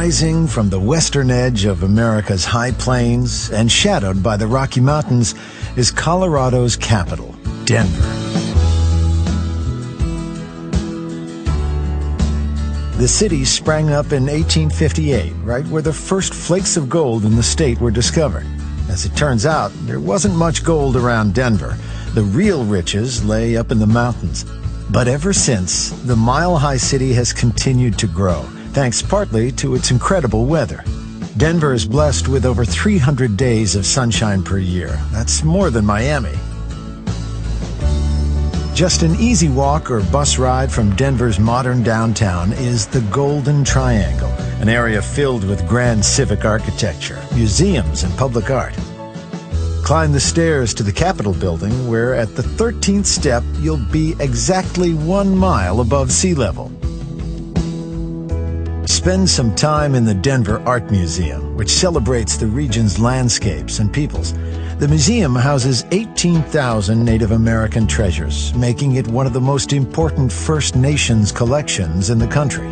Rising from the western edge of America's high plains and shadowed by the Rocky Mountains is Colorado's capital, Denver. The city sprang up in 1858, right where the first flakes of gold in the state were discovered. As it turns out, there wasn't much gold around Denver. The real riches lay up in the mountains. But ever since, the mile-high city has continued to grow, thanks partly to its incredible weather. Denver is blessed with over 300 days of sunshine per year. That's more than Miami. Just an easy walk or bus ride from Denver's modern downtown is the Golden Triangle, an area filled with grand civic architecture, museums, and public art. Climb the stairs to the Capitol building, where at the 13th step you'll be exactly 1 mile above sea level. Spend some time in the Denver Art Museum, which celebrates the region's landscapes and peoples. The museum houses 18,000 Native American treasures, making it one of the most important First Nations collections in the country.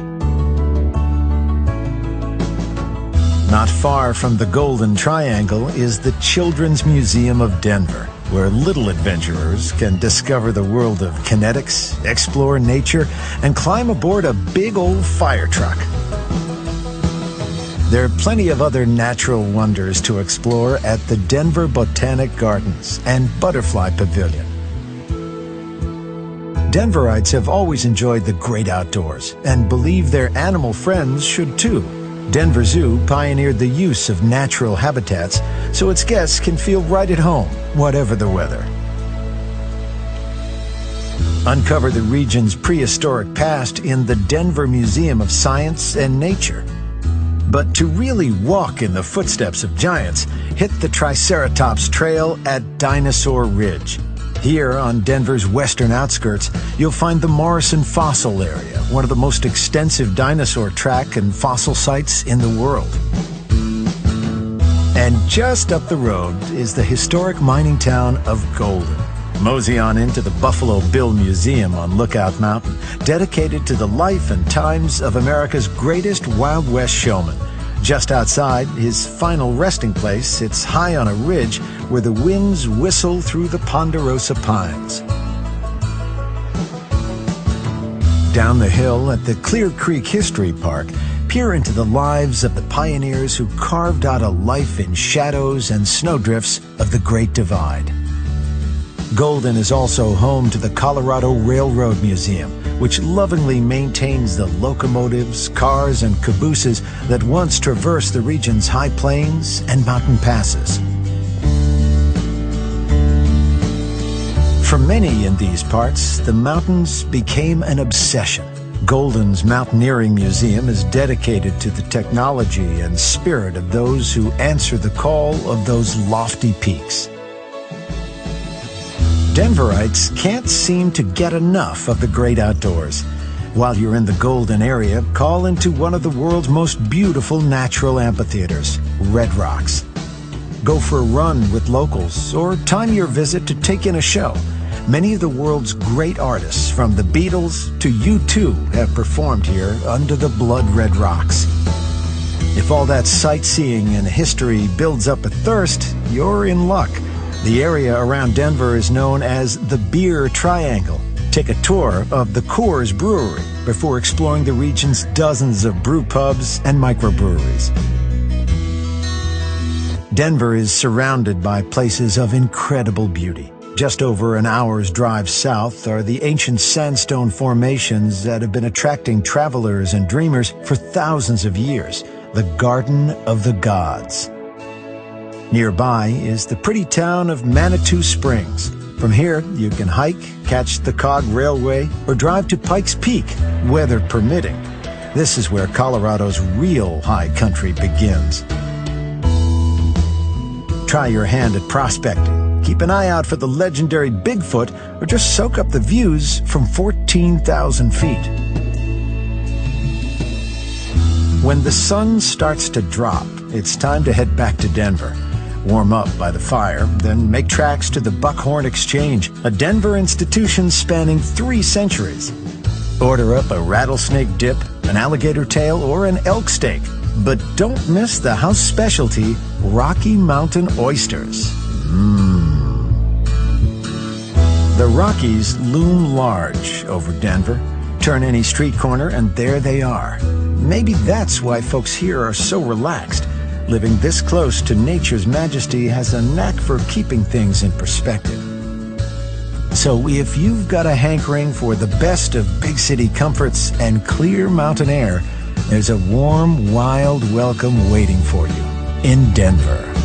Not far from the Golden Triangle is the Children's Museum of Denver, where little adventurers can discover the world of kinetics, explore nature, and climb aboard a big old fire truck. There are plenty of other natural wonders to explore at the Denver Botanic Gardens and Butterfly Pavilion. Denverites have always enjoyed the great outdoors and believe their animal friends should too. Denver Zoo pioneered the use of natural habitats so its guests can feel right at home, whatever the weather. Uncover the region's prehistoric past in the Denver Museum of Science and Nature. But to really walk in the footsteps of giants, hit the Triceratops Trail at Dinosaur Ridge. Here, on Denver's western outskirts, you'll find the Morrison Fossil Area, one of the most extensive dinosaur track and fossil sites in the world. And just up the road is the historic mining town of Golden. Mosey on into the Buffalo Bill Museum on Lookout Mountain, dedicated to the life and times of America's greatest Wild West showman. Just outside, his final resting place sits high on a ridge where the winds whistle through the ponderosa pines. Down the hill at the Clear Creek History Park, peer into the lives of the pioneers who carved out a life in shadows and snowdrifts of the Great Divide. Golden is also home to the Colorado Railroad Museum, which lovingly maintains the locomotives, cars, and cabooses that once traversed the region's high plains and mountain passes. For many in these parts, the mountains became an obsession. Golden's Mountaineering Museum is dedicated to the technology and spirit of those who answer the call of those lofty peaks. Denverites can't seem to get enough of the great outdoors. While you're in the Golden area, call into one of the world's most beautiful natural amphitheaters, Red Rocks. Go for a run with locals or time your visit to take in a show. Many of the world's great artists, from the Beatles to U2, have performed here under the blood-red rocks. If all that sightseeing and history builds up a thirst, you're in luck. The area around Denver is known as the Beer Triangle. Take a tour of the Coors Brewery before exploring the region's dozens of brew pubs and microbreweries. Denver is surrounded by places of incredible beauty. Just over an hour's drive south are the ancient sandstone formations that have been attracting travelers and dreamers for thousands of years, the Garden of the Gods. Nearby is the pretty town of Manitou Springs. From here, you can hike, catch the Cog Railway, or drive to Pikes Peak, weather permitting. This is where Colorado's real high country begins. Try your hand at prospecting. Keep an eye out for the legendary Bigfoot, or just soak up the views from 14,000 feet. When the sun starts to drop, it's time to head back to Denver. Warm up by the fire, then make tracks to the Buckhorn Exchange, a Denver institution spanning 3 centuries. Order up a rattlesnake dip, an alligator tail, or an elk steak. But don't miss the house specialty, Rocky Mountain oysters. The Rockies loom large over Denver. Turn any street corner and there they are. Maybe that's why folks here are so relaxed. Living this close to nature's majesty has a knack for keeping things in perspective. So if you've got a hankering for the best of big city comforts and clear mountain air, there's a warm, wild welcome waiting for you in Denver.